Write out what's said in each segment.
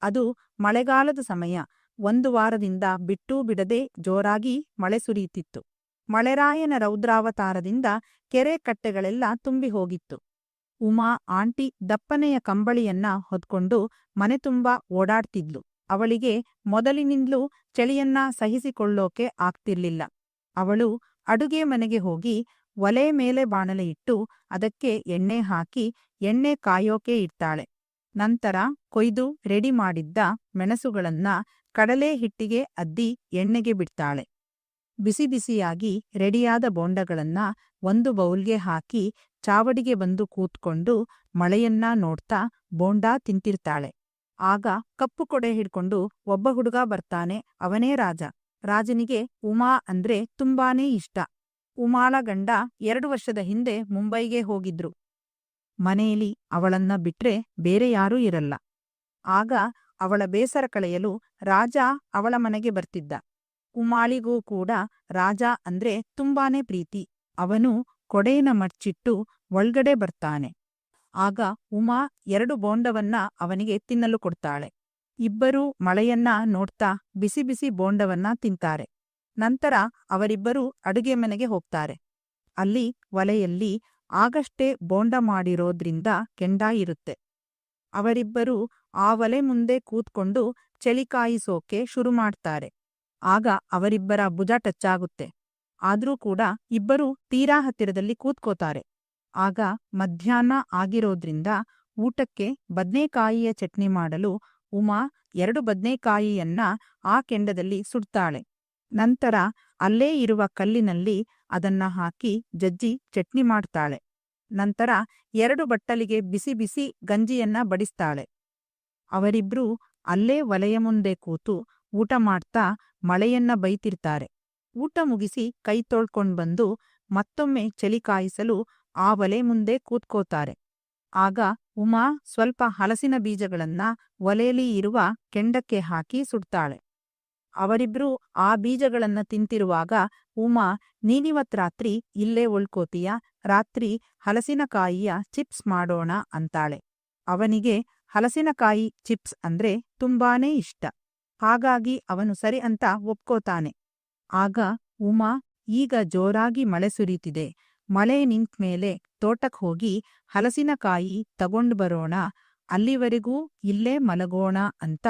ಅದು ಮಳೆಗಾಲದ ಸಮಯ. ಒಂದು ವಾರದಿಂದ ಬಿಟ್ಟೂ ಬಿಡದೆ ಜೋರಾಗಿ ಮಳೆ ಸುರಿಯುತ್ತಿತ್ತು. ಮಳೆರಾಯನ ರೌದ್ರಾವತಾರದಿಂದ ಕೆರೆ ಕಟ್ಟೆಗಳೆಲ್ಲ ತುಂಬಿ ಹೋಗಿತ್ತು. ಉಮಾ ಆಂಟಿ ದಪ್ಪನೆಯ ಕಂಬಳಿಯನ್ನ ಹೊದ್ಕೊಂಡು ಮನೆ ತುಂಬ ಓಡಾಡ್ತಿದ್ಲು. ಅವಳಿಗೆ ಮೊದಲಿನಿಂದಲೂ ಚಳಿಯನ್ನ ಸಹಿಸಿಕೊಳ್ಳೋಕೆ ಆಗ್ತಿರ್ಲಿಲ್ಲ. ಅವಳು ಅಡುಗೆ ಮನೆಗೆ ಹೋಗಿ ಒಲೆ ಮೇಲೆ ಬಾಣಲೆ ಇಟ್ಟು ಅದಕ್ಕೆ ಎಣ್ಣೆ ಹಾಕಿ ಎಣ್ಣೆ ಕಾಯೋಕೆ ಇಡ್ತಾಳೆ. ನಂತರ ಕೊಯ್ದು ರೆಡಿ ಮಾಡಿದ್ದ ಮೆಣಸುಗಳನ್ನ ಕಡಲೆ ಹಿಟ್ಟಿಗೆ ಅದ್ದಿ ಎಣ್ಣೆಗೆ ಬಿಡ್ತಾಳೆ. ಬಿಸಿ ಬಿಸಿಯಾಗಿ ರೆಡಿಯಾದ ಬೋಂಡಗಳನ್ನ ಒಂದು ಬೌಲ್ಗೆ ಹಾಕಿ ಚಾವಡಿಗೆ ಬಂದು ಕೂತ್ಕೊಂಡು ಮಳೆಯನ್ನ ನೋಡ್ತಾ ಬೋಂಡ ತಿಂತಿರ್ತಾಳೆ. ಆಗ ಕಪ್ಪು ಕೊಡೆ ಹಿಡ್ಕೊಂಡು ಒಬ್ಬ ಹುಡುಗ ಬರ್ತಾನೆ. ಅವನೇ ರಾಜ. ರಾಜನಿಗೆ ಉಮಾ ಅಂದ್ರೆ ತುಂಬಾನೇ ಇಷ್ಟ. ಉಮಾಳ ಗಂಡ 2 ವರ್ಷದ ಹಿಂದೆ ಮುಂಬೈಗೆ ಹೋಗಿದ್ರು. ಮನೆಯಲ್ಲಿ ಅವಳನ್ನ ಬಿಟ್ರೆ ಬೇರೆ ಯಾರೂ ಇರಲ್ಲ. ಆಗ ಅವಳ ಬೇಸರ ಕಳೆಯಲು ರಾಜ ಅವಳ ಮನೆಗೆ ಬರ್ತಿದ್ದ. ಉಮಾಳಿಗೂ ಕೂಡ ರಾಜ ಅಂದ್ರೆ ತುಂಬಾನೇ ಪ್ರೀತಿ. ಅವನು ಕೊಡೆಯನ್ನ ಮಡ್ಚಿಟ್ಟು ಒಳ್ಗಡೆ ಬರ್ತಾನೆ. ಆಗ ಉಮಾ 2 ಬೋಂಡವನ್ನ ಅವನಿಗೆ ತಿನ್ನಲು ಕೊಡ್ತಾಳೆ. ಇಬ್ಬರೂ ಮಳೆಯನ್ನ ನೋಡ್ತಾ ಬಿಸಿ ಬಿಸಿ ಬೋಂಡವನ್ನ ತಿಂತಾರೆ. ನಂತರ ಅವರಿಬ್ಬರೂ ಅಡುಗೆ ಮನೆಗೆ ಹೋಗ್ತಾರೆ. ಅಲ್ಲಿ ಒಲೆಯಲ್ಲಿ ಆಗಷ್ಟೇ ಬೋಂಡ ಮಾಡಿರೋದ್ರಿಂದ ಕೆಂಡ ಇರುತ್ತೆ. ಅವರಿಬ್ಬರೂ ಆ ಒಲೆ ಮುಂದೆ ಕೂತ್ಕೊಂಡು ಚಳಿ ಕಾಯಿಸೋಕೆ ಶುರು ಮಾಡ್ತಾರೆ. ಆಗ ಅವರಿಬ್ಬರ ಭುಜ ಟಚ್ಚಾಗುತ್ತೆ. ಆದ್ರೂ ಕೂಡ ಇಬ್ಬರೂ ತೀರಾ ಹತ್ತಿರದಲ್ಲಿ ಕೂತ್ಕೋತಾರೆ. ಆಗ ಮಧ್ಯಾಹ್ನ ಆಗಿರೋದ್ರಿಂದ ಊಟಕ್ಕೆ ಬದ್ನೇಕಾಯಿಯ ಚಟ್ನಿ ಮಾಡಲು ಉಮಾ 2 ಬದ್ನೇಕಾಯಿಯನ್ನ ಆ ಕೆಂಡದಲ್ಲಿ ಸುಡ್ತಾಳೆ. ನಂತರ ಅಲ್ಲೇ ಇರುವ ಕಲ್ಲಿನಲ್ಲಿ ಅದನ್ನ ಹಾಕಿ ಜಜ್ಜಿ ಚಟ್ನಿ ಮಾಡ್ತಾಳೆ. ನಂತರ 2 ಬಟ್ಟಲಿಗೆ ಬಿಸಿ ಬಿಸಿ ಗಂಜಿಯನ್ನ ಬಡಿಸ್ತಾಳೆ. ಅವರಿಬ್ರೂ ಅಲ್ಲೇ ಒಲೆಯ ಮುಂದೆ ಕೂತು ಊಟ ಮಾಡ್ತಾ ಮಳೆಯನ್ನ ಬೈತಿರ್ತಾರೆ. ಊಟ ಮುಗಿಸಿ ಕೈ ತೊಳ್ಕೊಂಡ್ಬಂದು ಮತ್ತೊಮ್ಮೆ ಚಳಿ ಕಾಯಿಸಲು ಆ ಒಲೆ ಮುಂದೆ ಕೂತ್ಕೋತಾರೆ. ಆಗ ಉಮಾ ಸ್ವಲ್ಪ ಹಲಸಿನ ಬೀಜಗಳನ್ನ ಒಲೆಯಲ್ಲಿ ಇರುವ ಕೆಂಡಕ್ಕೆ ಹಾಕಿ ಸುಡ್ತಾಳೆ. ಅವರಿಬ್ರೂ ಆ ಬೀಜಗಳನ್ನ ತಿಂತಿರುವಾಗ ಉಮಾ, ನೀನಿವತ್ ರಾತ್ರಿ ಇಲ್ಲೇ ಉಳ್ಕೋತೀಯ, ರಾತ್ರಿ ಹಲಸಿನಕಾಯಿಯ ಚಿಪ್ಸ್ ಮಾಡೋಣ ಅಂತಾಳೆ. ಅವನಿಗೆ ಹಲಸಿನಕಾಯಿ ಚಿಪ್ಸ್ ಅಂದ್ರೆ ತುಂಬಾನೇ ಇಷ್ಟ. ಹಾಗಾಗಿ ಅವನು ಸರಿ ಅಂತ ಒಪ್ಕೋತಾನೆ. ಆಗ ಉಮಾ, ಈಗ ಜೋರಾಗಿ ಮಳೆ ಸುರಿಯುತ್ತಿದೆ, ಮಳೆ ನಿಂತ್ಮೇಲೆ ತೋಟಕ್ ಹೋಗಿ ಹಲಸಿನಕಾಯಿ ತಗೊಂಡು ಬರೋಣ, ಅಲ್ಲಿವರೆಗೂ ಇಲ್ಲೇ ಮಲಗೋಣ ಅಂತ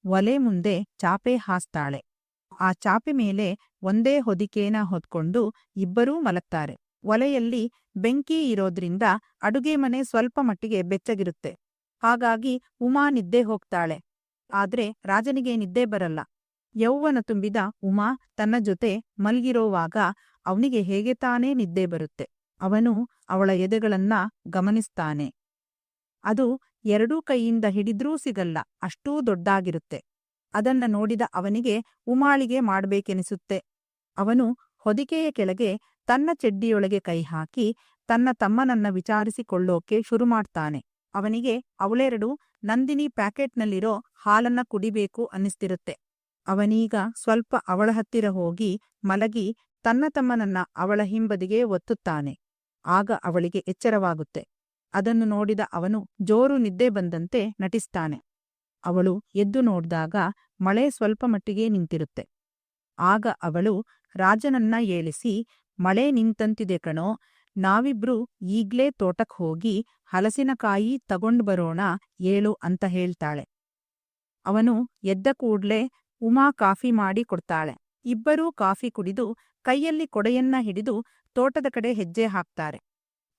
ಒಲೆ ಮುಂದೆ ಚಾಪೆ ಹಾಸ್ತಾಳೆ. ಆ ಚಾಪೆ ಮೇಲೆ ಒಂದೇ ಹೊದಿಕೆನ ಹೊದ್ಕೊಂಡು ಇಬ್ಬರೂ ಮಲಗ್ತಾರೆ. ಒಲೆಯಲ್ಲಿ ಬೆಂಕಿ ಇರೋದ್ರಿಂದ ಅಡುಗೆ ಮನೆ ಸ್ವಲ್ಪ ಮಟ್ಟಿಗೆ ಬೆಚ್ಚಗಿರುತ್ತೆ. ಹಾಗಾಗಿ ಉಮಾ ನಿದ್ದೆ ಹೋಗ್ತಾಳೆ. ಆದ್ರೆ ರಾಜನಿಗೆ ನಿದ್ದೆ ಬರಲ್ಲ. ಯೌವನ ತುಂಬಿದ ಉಮಾ ತನ್ನ ಜೊತೆ ಮಲ್ಗಿರೋವಾಗ ಅವನಿಗೆ ಹೇಗೆ ತಾನೇ ನಿದ್ದೆ ಬರುತ್ತೆ. ಅವನು ಅವಳ ಎದೆಗಳನ್ನ ಗಮನಿಸ್ತಾನೆ. ಅದು 2 ಕೈಯಿಂದ ಹಿಡಿದ್ರೂ ಸಿಗಲ್ಲ, ಅಷ್ಟೂ ದೊಡ್ಡಾಗಿರುತ್ತೆ. ಅದನ್ನ ನೋಡಿದ ಅವನಿಗೆ ಉಮಾಳಿಗೆ ಮಾಡ್ಬೇಕೆನಿಸುತ್ತೆ. ಅವನು ಹೊದಿಕೆಯ ಕೆಳಗೆ ತನ್ನ ಚೆಡ್ಡಿಯೊಳಗೆ ಕೈ ಹಾಕಿ ತನ್ನ ತಮ್ಮನನ್ನ ವಿಚಾರಿಸಿಕೊಳ್ಳೋಕೆ ಶುರು ಮಾಡ್ತಾನೆ. ಅವನಿಗೆ ಅವಳೆರಡು ನಂದಿನಿ ಪ್ಯಾಕೆಟ್ನಲ್ಲಿರೋ ಹಾಲನ್ನ ಕುಡಿಬೇಕು ಅನ್ನಿಸ್ತಿರುತ್ತೆ. ಅವನೀಗ ಸ್ವಲ್ಪ ಅವಳ ಹತ್ತಿರ ಹೋಗಿ ಮಲಗಿ ತನ್ನ ತಮ್ಮನನ್ನ ಅವಳ ಹಿಂಬದಿಗೆ ಒತ್ತುತ್ತಾನೆ. ಆಗ ಅವಳಿಗೆ ಎಚ್ಚರವಾಗುತ್ತೆ. ಅದನ್ನು ನೋಡಿದ ಅವನು ಜೋರು ನಿದ್ದೆ ಬಂದಂತೆ ನಟಿಸ್ತಾನೆ. ಅವಳು ಎದ್ದು ನೋಡ್ದಾಗ ಮಳೆ ಸ್ವಲ್ಪ ಮಟ್ಟಿಗೆ ನಿಂತಿರುತ್ತೆ. ಆಗ ಅವಳು ರಾಜನನ್ನ ಏಳಿಸಿ, ಮಳೆ ನಿಂತಂತಿದೆ ಕಣೋ, ನಾವಿಬ್ರೂ ಈಗ್ಲೇ ತೋಟಕ್ ಹೋಗಿ ಹಲಸಿನಕಾಯಿ ತಗೊಂಡ್ ಬರೋಣ ಏಳು ಅಂತ ಹೇಳ್ತಾಳೆ. ಅವನು ಎದ್ದ ಕೂಡ್ಲೇ ಉಮಾ ಕಾಫಿ ಮಾಡಿ ಕೊಡ್ತಾಳೆ. ಇಬ್ಬರೂ ಕಾಫಿ ಕುಡಿದು ಕೈಯಲ್ಲಿ ಕೊಡೆಯನ್ನ ಹಿಡಿದು ತೋಟದ ಕಡೆ ಹೆಜ್ಜೆ ಹಾಕ್ತಾರೆ.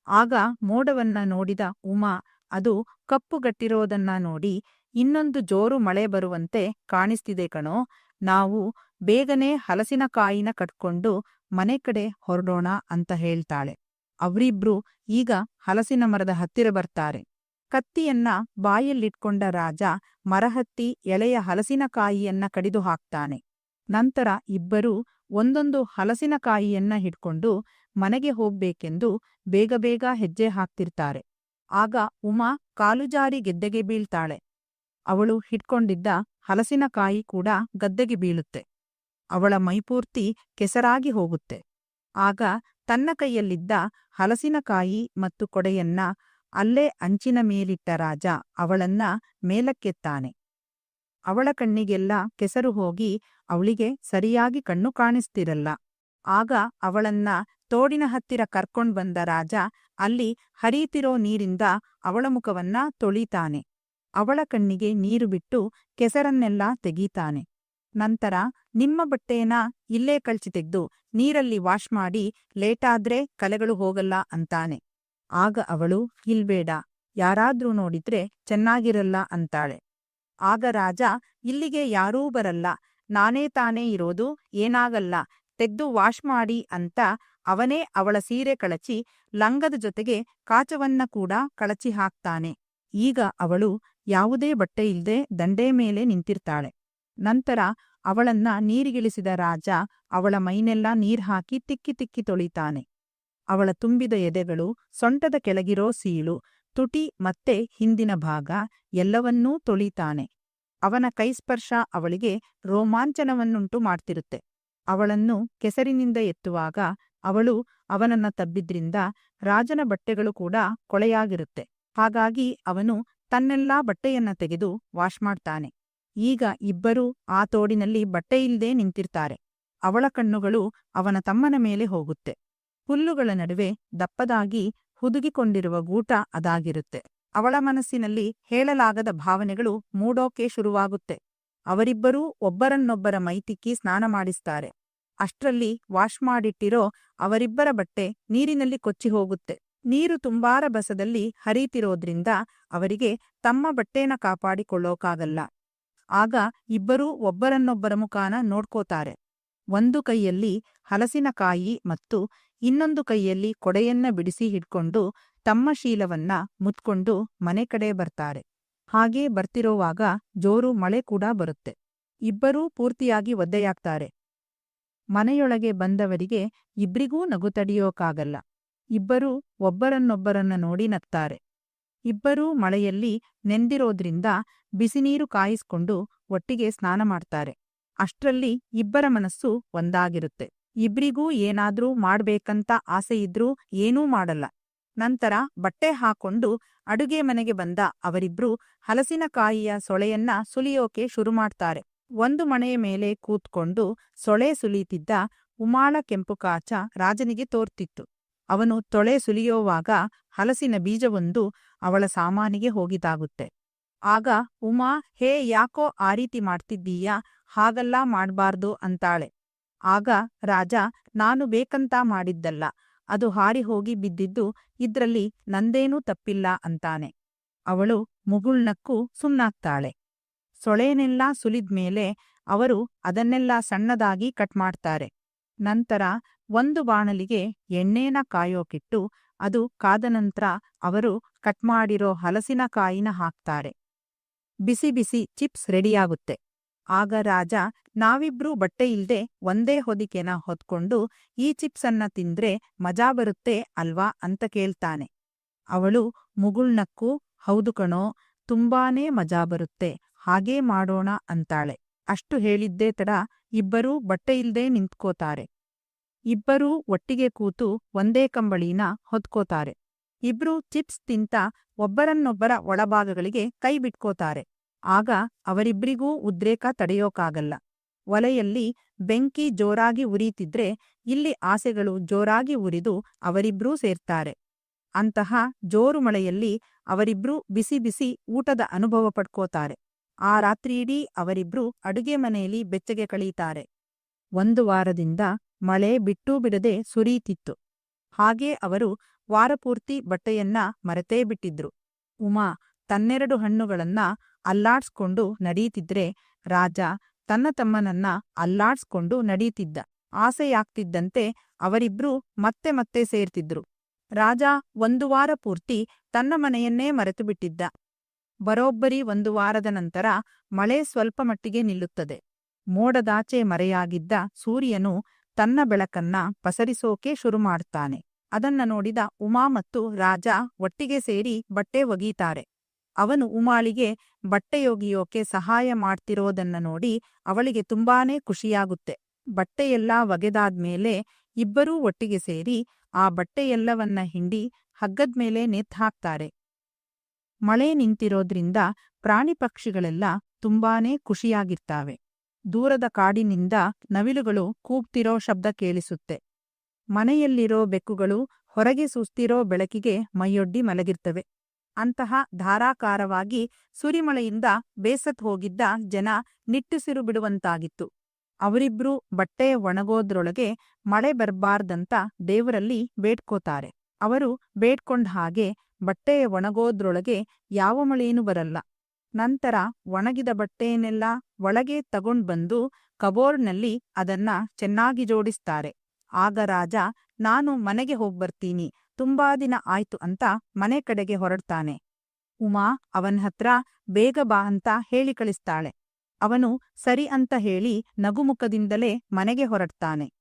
ಆಗ ಮೋಡವನ್ನ ನೋಡಿದ ಉಮಾ ಅದು ಕಪ್ಪುಗಟ್ಟಿರೋದನ್ನ ನೋಡಿ, ಇನ್ನೊಂದು ಜೋರು ಮಳೆ ಬರುವಂತೆ ಕಾಣಿಸ್ತಿದೆ ಕಣೋ, ನಾವು ಬೇಗನೆ ಹಲಸಿನಕಾಯಿನ ಕಟ್ಕೊಂಡು ಮನೆ ಕಡೆ ಹೊರಡೋಣ ಅಂತ ಹೇಳ್ತಾಳೆ. ಅವ್ರಿಬ್ರೂ ಈಗ ಹಲಸಿನ ಮರದ ಹತ್ತಿರ ಬರ್ತಾರೆ. ಕತ್ತಿಯನ್ನ ಬಾಯಲ್ಲಿಟ್ಕೊಂಡ ರಾಜ ಮರಹತ್ತಿ ಎಳೆಯ ಹಲಸಿನಕಾಯಿಯನ್ನ ಕಡಿದು ಹಾಕ್ತಾನೆ. ನಂತರ ಇಬ್ಬರೂ ಒಂದೊಂದು ಹಲಸಿನಕಾಯಿಯನ್ನ ಹಿಡ್ಕೊಂಡು ಮನೆಗೆ ಹೋಗ್ಬೇಕೆಂದು ಬೇಗ ಬೇಗ ಹೆಜ್ಜೆ ಹಾಕ್ತಿರ್ತಾರೆ. ಆಗ ಉಮಾ ಕಾಲುಜಾರಿ ಗೆದ್ದೆಗೆ ಬೀಳ್ತಾಳೆ. ಅವಳು ಹಿಡ್ಕೊಂಡಿದ್ದ ಹಲಸಿನಕಾಯಿ ಕೂಡ ಗದ್ದೆಗೆ ಬೀಳುತ್ತೆ. ಅವಳ ಮೈಪೂರ್ತಿ ಕೆಸರಾಗಿ ಹೋಗುತ್ತೆ. ಆಗ ತನ್ನ ಕೈಯಲ್ಲಿದ್ದ ಹಲಸಿನಕಾಯಿ ಮತ್ತು ಕೊಡೆಯನ್ನ ಅಲ್ಲೇ ಅಂಚಿನ ಮೇಲಿಟ್ಟ ರಾಜ ಅವಳನ್ನ ಮೇಲಕ್ಕೆತ್ತಾನೆ. ಅವಳ ಕಣ್ಣಿಗೆಲ್ಲ ಕೆಸರು ಹೋಗಿ ಅವಳಿಗೆ ಸರಿಯಾಗಿ ಕಣ್ಣು ಕಾಣಿಸ್ತಿರಲ್ಲ. ಆಗ ಅವಳನ್ನ ತೋಡಿನ ಹತ್ತಿರ ಕರ್ಕೊಂಡ್ ಬಂದ ರಾಜ ಅಲ್ಲಿ ಹರೀತಿರೋ ನೀರಿಂದ ಅವಳ ಮುಖವನ್ನ ತೊಳಿತಾನೆ. ಅವಳ ಕಣ್ಣಿಗೆ ನೀರು ಬಿಟ್ಟು ಕೆಸರನ್ನೆಲ್ಲ ತೆಗೀತಾನೆ. ನಂತರ ನಿಮ್ಮ ಬಟ್ಟೆನ ಇಲ್ಲೇ ಕಳ್ಚಿ ತೆಗ್ದು ನೀರಲ್ಲಿ ವಾಶ್ ಮಾಡಿ, ಲೇಟಾದ್ರೆ ಕಲೆಗಳು ಹೋಗಲ್ಲ ಅಂತಾನೆ. ಆಗ ಅವಳು ಇಲ್ಬೇಡ, ಯಾರಾದ್ರೂ ನೋಡಿದ್ರೆ ಚೆನ್ನಾಗಿರಲ್ಲ ಅಂತಾಳೆ. ಆಗ ರಾಜ ಇಲ್ಲಿಗೆ ಯಾರೂ ಬರಲ್ಲ, ನಾನೇ ತಾನೇ ಇರೋದು, ಏನಾಗಲ್ಲ, ತೆಗ್ದು ವಾಶ್ ಮಾಡಿ ಅಂತ ಅವನೇ ಅವಳ ಸೀರೆ ಕಳಚಿ ಲಂಗದ ಜೊತೆಗೆ ಕಾಚವನ್ನ ಕೂಡ ಕಳಚಿ ಹಾಕ್ತಾನೆ. ಈಗ ಅವಳು ಯಾವುದೇ ಬಟ್ಟೆ ಇಲ್ದೆ ದಂಡೆ ಮೇಲೆ ನಿಂತಿರ್ತಾಳೆ. ನಂತರ ಅವಳನ್ನ ನೀರಿಗಿಳಿಸಿದ ರಾಜ ಅವಳ ಮೈನೆಲ್ಲ ನೀರ್ ಹಾಕಿ ತಿಕ್ಕಿ ತಿಕ್ಕಿ ತೊಳಿತಾನೆ. ಅವಳ ತುಂಬಿದ ಎದೆಗಳು, ಸೊಂಟದ ಕೆಳಗಿರೋ ಸೀಳು, ತುಟಿ ಮತ್ತೆ ಹಿಂದಿನ ಭಾಗ ಎಲ್ಲವನ್ನೂ ತೊಳಿತಾನೆ. ಅವನ ಕೈಸ್ಪರ್ಶ ಅವಳಿಗೆ ರೋಮಾಂಚನವನ್ನುಂಟು ಮಾಡ್ತಿರುತ್ತೆ. ಅವಳನ್ನು ಕೆಸರಿನಿಂದ ಎತ್ತುವಾಗ ಅವಳು ಅವನನ್ನ ತಬ್ಬಿದ್ರಿಂದ ರಾಜನ ಬಟ್ಟೆಗಳು ಕೂಡ ಕೊಳೆಯಾಗಿರುತ್ತೆ. ಹಾಗಾಗಿ ಅವನು ತನ್ನೆಲ್ಲಾ ಬಟ್ಟೆಯನ್ನ ತೆಗೆದು ವಾಶ್ ಮಾಡ್ತಾನೆ. ಈಗ ಇಬ್ಬರೂ ಆ ತೋಡಿನಲ್ಲಿ ಬಟ್ಟೆಯಿಲ್ದೇ ನಿಂತಿರ್ತಾರೆ. ಅವಳ ಕಣ್ಣುಗಳು ಅವನ ತಮ್ಮನ ಮೇಲೆ ಹೋಗುತ್ತೆ. ಹುಲ್ಲುಗಳ ನಡುವೆ ದಪ್ಪದಾಗಿ ಹುದುಗಿಕೊಂಡಿರುವ ಗೂಟ ಅದಾಗಿರುತ್ತೆ. ಅವಳ ಮನಸ್ಸಿನಲ್ಲಿ ಹೇಳಲಾಗದ ಭಾವನೆಗಳು ಮೂಡೋಕೆ ಶುರುವಾಗುತ್ತೆ. ಅವರಿಬ್ಬರೂ ಒಬ್ಬರನ್ನೊಬ್ಬರ ಮೈತಿಕ್ಕಿ ಸ್ನಾನ ಮಾಡಿಸ್ತಾರೆ. ಅಷ್ಟ್ರಲ್ಲಿ ವಾಶ್ ಮಾಡಿಟ್ಟಿರೋ ಅವರಿಬ್ಬರ ಬಟ್ಟೆ ನೀರಿನಲ್ಲಿ ಕೊಚ್ಚಿ ಹೋಗುತ್ತೆ. ನೀರು ತುಂಬಾರ ಬಸದಲ್ಲಿ ಹರಿತಿರೋದ್ರಿಂದ ಅವರಿಗೆ ತಮ್ಮ ಬಟ್ಟೆನ ಕಾಪಾಡಿಕೊಳ್ಳೋಕಾಗಲ್ಲ. ಆಗ ಇಬ್ಬರೂ ಒಬ್ಬರನ್ನೊಬ್ಬರ ಮುಖಾನ ನೋಡ್ಕೋತಾರೆ. ಒಂದು ಕೈಯಲ್ಲಿ ಹಲಸಿನಕಾಯಿ ಮತ್ತು ಇನ್ನೊಂದು ಕೈಯಲ್ಲಿ ಕೊಡೆಯನ್ನ ಬಿಡಿಸಿ ಹಿಡ್ಕೊಂಡು ತಮ್ಮ ಶೀಲವನ್ನ ಮುತ್ಕೊಂಡು ಮನೆ ಕಡೆ ಬರ್ತಾರೆ. ಹಾಗೇ ಬರ್ತಿರೋವಾಗ ಜೋರು ಮಳೆ ಕೂಡ ಬರುತ್ತೆ. ಇಬ್ಬರೂ ಪೂರ್ತಿಯಾಗಿ ಒದ್ದೆಯಾಗ್ತಾರೆ. ಮನೆಯೊಳಗೆ ಬಂದವರಿಗೆ ಇಬ್ರಿಗೂ ನಗು ತಡೆಯೋಕಾಗಲ್ಲ. ಇಬ್ಬರೂ ಒಬ್ಬರನ್ನೊಬ್ಬರನ್ನ ನೋಡಿ ನಗ್ತಾರೆ. ಇಬ್ಬರೂ ಮಳೆಯಲ್ಲಿ ನೆಂದಿರೋದ್ರಿಂದ ಬಿಸಿನೀರು ಕಾಯಿಸ್ಕೊಂಡು ಒಟ್ಟಿಗೆ ಸ್ನಾನ ಮಾಡ್ತಾರೆ. ಅಷ್ಟ್ರಲ್ಲಿ ಇಬ್ಬರ ಮನಸ್ಸು ಒಂದಾಗಿರುತ್ತೆ. ಇಬ್ರಿಗೂ ಏನಾದ್ರೂ ಮಾಡ್ಬೇಕಂತ ಆಸೆಯಿದ್ರೂ ಏನೂ ಮಾಡಲ್ಲ. ನಂತರ ಬಟ್ಟೆ ಹಾಕೊಂಡು ಅಡುಗೆ ಮನೆಗೆ ಬಂದ ಅವರಿಬ್ರೂ ಹಲಸಿನಕಾಯಿಯ ಸೊಳೆಯನ್ನ ಸುಲಿಯೋಕೆ ಶುರು ಮಾಡ್ತಾರೆ. ಒಂದು ಮಣೆಯ ಮೇಲೆ ಕೂತ್ಕೊಂಡು ಸೊಳೆ ಸುಲಿತಿದ್ದ ಉಮಾಳ ಕೆಂಪು ಕಾಚ ರಾಜನಿಗೆ ತೋರ್ತಿತ್ತು. ಅವನು ತೊಳೆ ಸುಲಿಯೋವಾಗ ಹಲಸಿನ ಬೀಜವೊಂದು ಅವಳ ಸಾಮಾನಿಗೆ ಹೋಗಿದಾಗುತ್ತೆ. ಆಗ ಉಮಾ, ಹೇ, ಯಾಕೋ ಆ ರೀತಿ ಮಾಡ್ತಿದ್ದೀಯಾ, ಹಾಗಲ್ಲ ಮಾಡ್ಬಾರ್ದು ಅಂತಾಳೆ. ಆಗ ರಾಜ, ನಾನು ಬೇಕಂತ ಮಾಡಿದ್ದಲ್ಲ, ಅದು ಹಾರಿ ಹೋಗಿ ಬಿದ್ದಿದ್ದು, ಇದ್ರಲ್ಲಿ ನಂದೇನೂ ತಪ್ಪಿಲ್ಲ ಅಂತಾನೆ. ಅವಳು ಮುಗುಳ್ನಕ್ಕೂ ಸುಮ್ನಾಗ್ತಾಳೆ. ಸೊಳೆನೆಲ್ಲ ಸುಲಿದ್ಮೇಲೆ ಅವರು ಅದನ್ನೆಲ್ಲ ಸಣ್ಣದಾಗಿ ಕಟ್ ಮಾಡ್ತಾರೆ. ನಂತರ ಒಂದು ಬಾಣಲಿಗೆ ಎಣ್ಣೆನ ಕಾಯೋಕಿಟ್ಟು ಅದು ಕಾದ ನಂತರ ಅವರು ಕಟ್ ಮಾಡಿರೋ ಹಲಸಿನಕಾಯಿನ ಹಾಕ್ತಾರೆ. ಬಿಸಿ ಬಿಸಿ ಚಿಪ್ಸ್ ರೆಡಿಯಾಗುತ್ತೆ. ಆಗ ರಾಜ, ನಾವಿಬ್ರೂ ಬಟ್ಟೆ ಇಲ್ದೆ ಒಂದೇ ಹೊದಿಕೆನ ಹೊತ್ಕೊಂಡು ಈ ಚಿಪ್ಸನ್ನ ತಿಂದ್ರೆ ಮಜಾ ಬರುತ್ತೆ ಅಲ್ವಾ ಅಂತ ಕೇಳ್ತಾನೆ. ಅವಳು ಮುಗುಳ್ನಕ್ಕೂ, ಹೌದು ಕಣೋ, ತುಂಬಾನೇ ಮಜಾ ಬರುತ್ತೆ, ಹಾಗೇ ಮಾಡೋಣ ಅಂತಾಳೆ. ಅಷ್ಟು ಹೇಳಿದ್ದೇ ತಡ ಇಬ್ಬರೂ ಬಟ್ಟೆಯಿಲ್ದೇ ನಿಂತ್ಕೋತಾರೆ. ಇಬ್ಬರೂ ಒಟ್ಟಿಗೆ ಕೂತು ಒಂದೇ ಕಂಬಳಿನ ಹೊತ್ಕೋತಾರೆ. ಇಬ್ರೂ ಚಿಪ್ಸ್ ತಿಂತ ಒಬ್ಬರನ್ನೊಬ್ಬರ ಒಳಭಾಗಗಳಿಗೆ ಕೈ ಬಿಟ್ಕೋತಾರೆ. ಆಗ ಅವರಿಬ್ರಿಗೂ ಉದ್ರೇಕ ತಡೆಯೋಕಾಗಲ್ಲ. ಒಲೆಯಲ್ಲಿ ಬೆಂಕಿ ಜೋರಾಗಿ ಉರಿತಿದ್ರೆ ಇಲ್ಲಿ ಆಸೆಗಳು ಜೋರಾಗಿ ಉರಿದು ಅವರಿಬ್ರೂ ಸೇರ್ತಾರೆ. ಅಂತಹ ಜೋರು ಮಳೆಯಲ್ಲಿ ಅವರಿಬ್ರೂ ಬಿಸಿ ಬಿಸಿ ಊಟದ ಅನುಭವ ಪಡ್ಕೋತಾರೆ. ಆ ರಾತ್ರಿಯಿಡೀ ಅವರಿಬ್ರೂ ಅಡುಗೆ ಮನೆಯಲ್ಲಿ ಬೆಚ್ಚಗೆ ಕಳೀತಾರೆ. ಒಂದು ವಾರದಿಂದ ಮಳೆ ಬಿಟ್ಟೂ ಬಿಡದೆ ಸುರೀತಿತ್ತು. ಹಾಗೇ ಅವರು ವಾರಪೂರ್ತಿ ಬಟ್ಟೆಯನ್ನ ಮರೆತೇ ಬಿಟ್ಟಿದ್ರು. ಉಮಾ ತನ್ನೆರಡು ಹಣ್ಣುಗಳನ್ನ ಅಲ್ಲಾಡ್ಸ್ಕೊಂಡು ನಡೀತಿದ್ರೆ ರಾಜ ತನ್ನ ತಮ್ಮನನ್ನ ಅಲ್ಲಾಡ್ಸ್ಕೊಂಡು ನಡೀತಿದ್ದ. ಆಸೆಯಾಗ್ತಿದ್ದಂತೆ ಅವರಿಬ್ರೂ ಮತ್ತೆ ಮತ್ತೆ ಸೇರ್ತಿದ್ರು. ರಾಜ ಒಂದು ವಾರ ಪೂರ್ತಿ ತನ್ನ ಮನೆಯನ್ನೇ ಮರೆತುಬಿಟ್ಟಿದ್ದ. ಬರೋಬ್ಬರಿ ಒಂದು ವಾರದ ನಂತರ ಮಳೆ ಸ್ವಲ್ಪ ಮಟ್ಟಿಗೆ ನಿಲ್ಲುತ್ತದೆ. ಮೋಡದಾಚೆ ಮರೆಯಾಗಿದ್ದ ಸೂರ್ಯನು ತನ್ನ ಬೆಳಕನ್ನ ಪಸರಿಸೋಕೆ ಶುರು ಮಾಡ್ತಾನೆ. ಅದನ್ನ ನೋಡಿದ ಉಮಾ ಮತ್ತು ರಾಜ ಒಟ್ಟಿಗೆ ಸೇರಿ ಬಟ್ಟೆ ಒಗೀತಾರೆ. ಅವನು ಉಮಾಳಿಗೆ ಬಟ್ಟೆಯೊಗಿಯೋಕೆ ಸಹಾಯ ಮಾಡ್ತಿರೋದನ್ನ ನೋಡಿ ಅವಳಿಗೆ ತುಂಬಾನೇ ಖುಷಿಯಾಗುತ್ತೆ. ಬಟ್ಟೆಯೆಲ್ಲಾ ಒಗೆದಾದ್ಮೇಲೆ ಇಬ್ಬರೂ ಒಟ್ಟಿಗೆ ಸೇರಿ ಆ ಬಟ್ಟೆಯೆಲ್ಲವನ್ನ ಹಿಂಡಿ ಹಗ್ಗದ್ಮೇಲೆ ನೇತ್ಹಾಕ್ತಾರೆ. ಮಳೆ ನಿಂತಿರೋದ್ರಿಂದ ಪ್ರಾಣಿ ಪಕ್ಷಿಗಳೆಲ್ಲ ತುಂಬಾನೇ ಖುಷಿಯಾಗಿರ್ತಾವೆ. ದೂರದ ಕಾಡಿನಿಂದ ನವಿಲುಗಳು ಕೂಗ್ತಿರೋ ಶಬ್ದ ಕೇಳಿಸುತ್ತೆ. ಮನೆಯಲ್ಲಿರೋ ಬೆಕ್ಕುಗಳು ಹೊರಗೆ ಸುಸ್ತಿರೋ ಬೆಳಕಿಗೆ ಮೈಯೊಡ್ಡಿ ಮಲಗಿರ್ತವೆ. ಅಂತಹ ಧಾರಾಕಾರವಾಗಿ ಸುರಿಮಳೆಯಿಂದ ಬೇಸತ್ ಹೋಗಿದ್ದ ಜನ ನಿಟ್ಟುಸಿರು ಬಿಡುವಂತಾಗಿತ್ತು. ಅವರಿಬ್ರೂ ಬಟ್ಟೆ ಒಣಗೋದ್ರೊಳಗೆ ಮಳೆ ಬರ್ಬಾರ್ದಂತ ದೇವರಲ್ಲಿ ಬೇಡ್ಕೋತಾರೆ. ಅವರು ಬೇಡ್ಕೊಂಡ್ ಹಾಗೆ ಬಟ್ಟೆ ಒಣಗೋದ್ರೊಳಗೆ ಯಾವ ಮಳೇನೂ ಬರಲ್ಲ. ನಂತರ ಒಣಗಿದ ಬಟ್ಟೆಯನ್ನೆಲ್ಲ ಒಳಗೆ ತಗೊಂಡ್ ಬಂದು ಕಬೋರ್ಡ್ನಲ್ಲಿ ಅದನ್ನ ಚೆನ್ನಾಗಿ ಜೋಡಿಸ್ತಾರೆ. ಆಗ ರಾಜ, ನಾನು ಮನೆಗೆ ಹೋಗ್ಬರ್ತೀನಿ, ತುಂಬಾ ದಿನ ಆಯ್ತು ಅಂತ ಮನೆ ಕಡೆಗೆ ಹೊರಡ್ತಾನೆ. ಉಮಾ ಅವನ್ ಹತ್ರ ಬೇಗ ಬಾ ಅಂತ ಹೇಳಿ ಕಳಿಸ್ತಾಳೆ. ಅವನು ಸರಿ ಅಂತ ಹೇಳಿ ನಗುಮುಖದಿಂದಲೇ ಮನೆಗೆ ಹೊರಡ್ತಾನೆ.